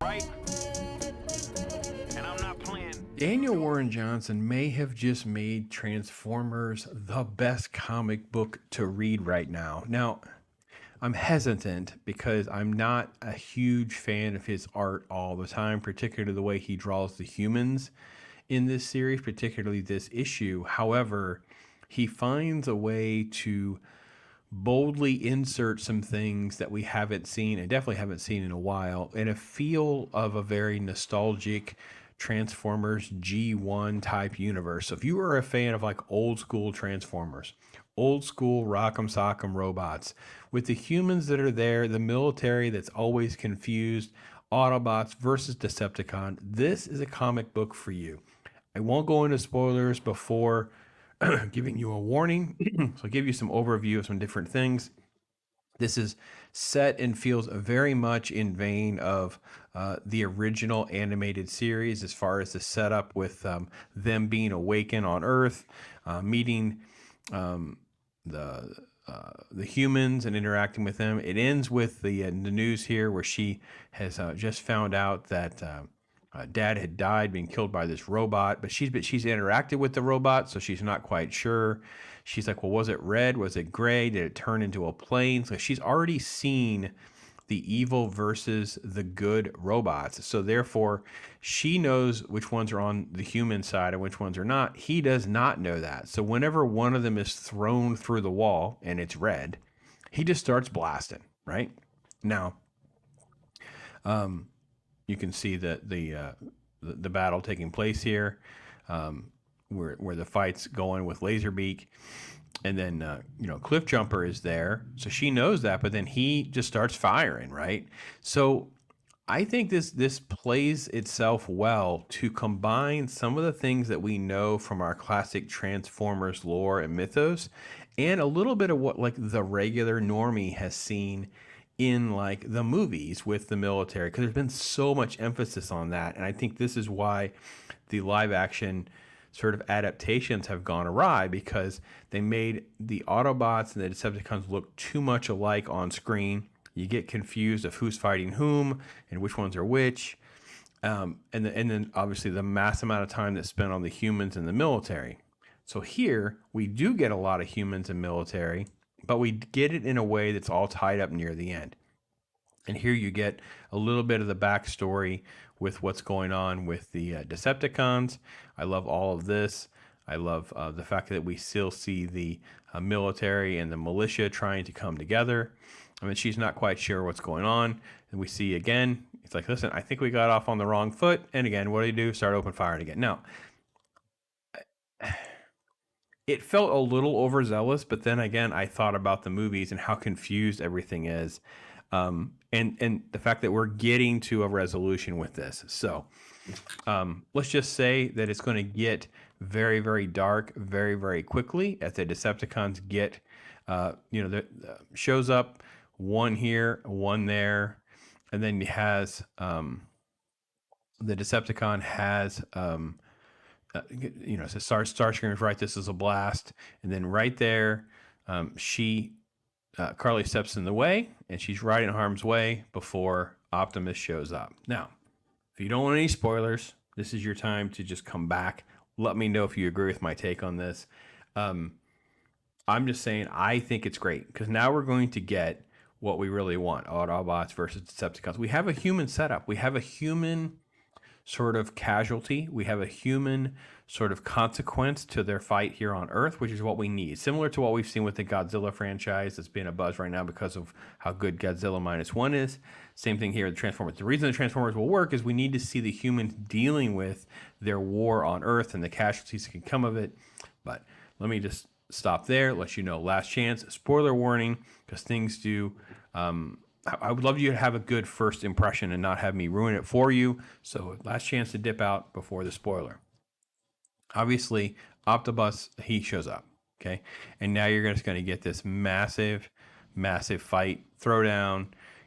Right? And I'm not playing. Daniel Warren Johnson may have just made Transformers the best comic book to read right now. Now, I'm hesitant because I'm not a huge fan of his art all the time, particularly the way he draws the humans in this series, particularly this issue. However, he finds a way to boldly insert some things that we haven't seen and definitely haven't seen in a while, in a feel of a very nostalgic Transformers G1 type universe. So if you are a fan of like old school Transformers, old school Rock'em Sock'em robots, with the humans that are there, the military that's always confused, Autobots versus Decepticon, this is a comic book for you. I won't go into spoilers before giving you a warning. So I'll give you some overview of some different things. This is set and feels very much in vein of the original animated series as far as the setup with them being awakened on Earth, meeting the humans and interacting with them. It ends with the news here where she has just found out that dad had died, being killed by this robot, but she's interacted with the robot, so she's not quite sure. She's like, well, was it red? Was it gray? Did it turn into a plane? So she's already seen the evil versus the good robots. So therefore, she knows which ones are on the human side and which ones are not. He does not know that. So whenever one of them is thrown through the wall and it's red, he just starts blasting, right? Now, you can see the battle taking place here, where the fight's going with Laserbeak, and then Cliff Jumper is there, so she knows that, but then he just starts firing, right? So I think this plays itself well to combine some of the things that we know from our classic Transformers lore and mythos, and a little bit of what like the regular normie has seen in like the movies with the military, because there's been so much emphasis on that, and I think this is why the live action sort of adaptations have gone awry, because they made the Autobots and the Decepticons look too much alike on screen. You get confused of who's fighting whom and which ones are which, and then obviously the mass amount of time that's spent on the humans and the military. So here we do get a lot of humans and military, but we get it in a way that's all tied up near the end. And here you get a little bit of the backstory with what's going on with the Decepticons. I love all of this. I love the fact that we still see the military and the militia trying to come together. I mean, she's not quite sure what's going on. And we see again, it's like, listen, I think we got off on the wrong foot. And again, what do? Start open firing again. Now, it felt a little overzealous, but then again, I thought about the movies and how confused everything is. And the fact that we're getting to a resolution with this. So let's just say that it's going to get very, very dark very, very quickly as the Decepticons get, shows up one here, one there, and then he has the Decepticon has so Starscream's right, this is a blast, and then right there, Carly steps in the way, and she's right in harm's way before Optimus shows up. Now, if you don't want any spoilers, this is your time to just come back. Let me know if you agree with my take on this. I'm just saying I think it's great, because now we're going to get what we really want: Autobots versus Decepticons. We have a human setup. We have a human sort of casualty. We have a human sort of consequence to their fight here on Earth, which is what we need. Similar to what we've seen with the Godzilla franchise that's being a buzz right now because of how good Godzilla -1 is. Same thing here with the Transformers. The reason the Transformers will work is we need to see the humans dealing with their war on Earth and the casualties that can come of it. But let me just stop there, let you know, last chance, spoiler warning, because things do... I would love you to have a good first impression and not have me ruin it for you. So last chance to dip out before the spoiler. Obviously, Optibus, he shows up, okay? And now you're just going to get this massive, massive fight, throwdown.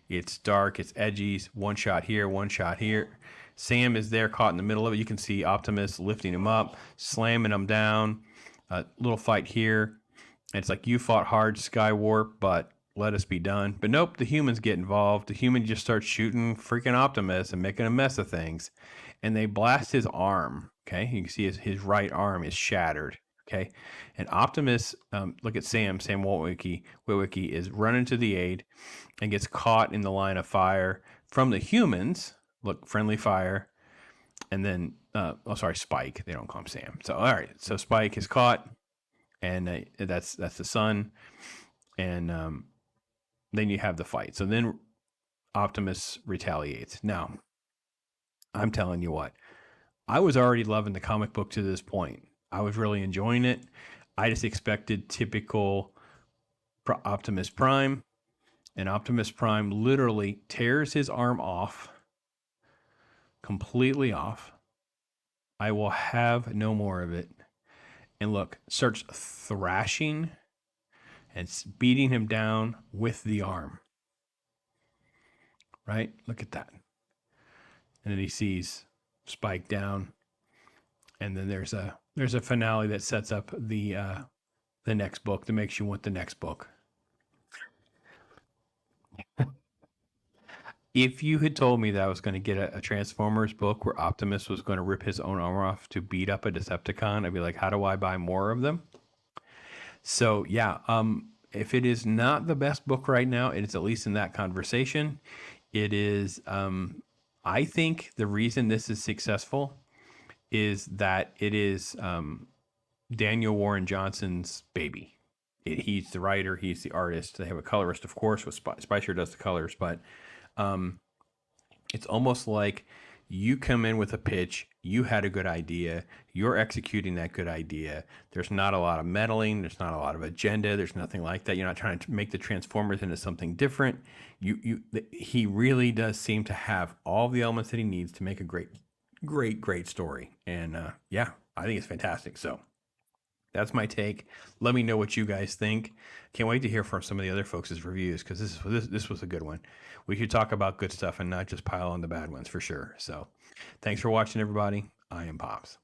It's dark, it's edgy, one shot here, one shot here. Sam is there caught in the middle of it. You can see Optimus lifting him up, slamming him down. A little fight here. It's like, you fought hard, Skywarp, but let us be done. But nope, the humans get involved. The human just starts shooting freaking Optimus and making a mess of things. And they blast his arm. Okay. You can see his right arm is shattered. Okay. And Optimus, look at Sam Witwicky is running to the aid and gets caught in the line of fire from the humans. Look, friendly fire. And then, Spike. They don't call him Sam. So, all right. So Spike is caught, and that's the son. And then you have the fight. So then Optimus retaliates. Now, I'm telling you what, I was already loving the comic book to this point. I was really enjoying it. I just expected typical Optimus Prime, and Optimus Prime literally tears his arm off, completely off. I will have no more of it. And look, starts thrashing and beating him down with the arm. Right? Look at that. And then he sees Spike down. And then there's a finale that sets up the next book that makes you want the next book. If you had told me that I was going to get a Transformers book where Optimus was going to rip his own arm off to beat up a Decepticon, I'd be like, how do I buy more of them? So yeah, if it is not the best book right now, it is at least in that conversation. It is, I think the reason this is successful is that it is Daniel Warren Johnson's baby. He's the writer, he's the artist. They have a colorist, of course, with Spicer does the colors, but it's almost like you come in with a pitch, you had a good idea, you're executing that good idea. There's not a lot of meddling, there's not a lot of agenda, there's nothing like that. You're not trying to make the Transformers into something different. He really does seem to have all the elements that he needs to make a great story. And yeah, I think it's fantastic. So that's my take. Let me know what you guys think. Can't wait to hear from some of the other folks' reviews, because this was a good one. We should talk about good stuff and not just pile on the bad ones for sure. So thanks for watching, everybody. I am Pops.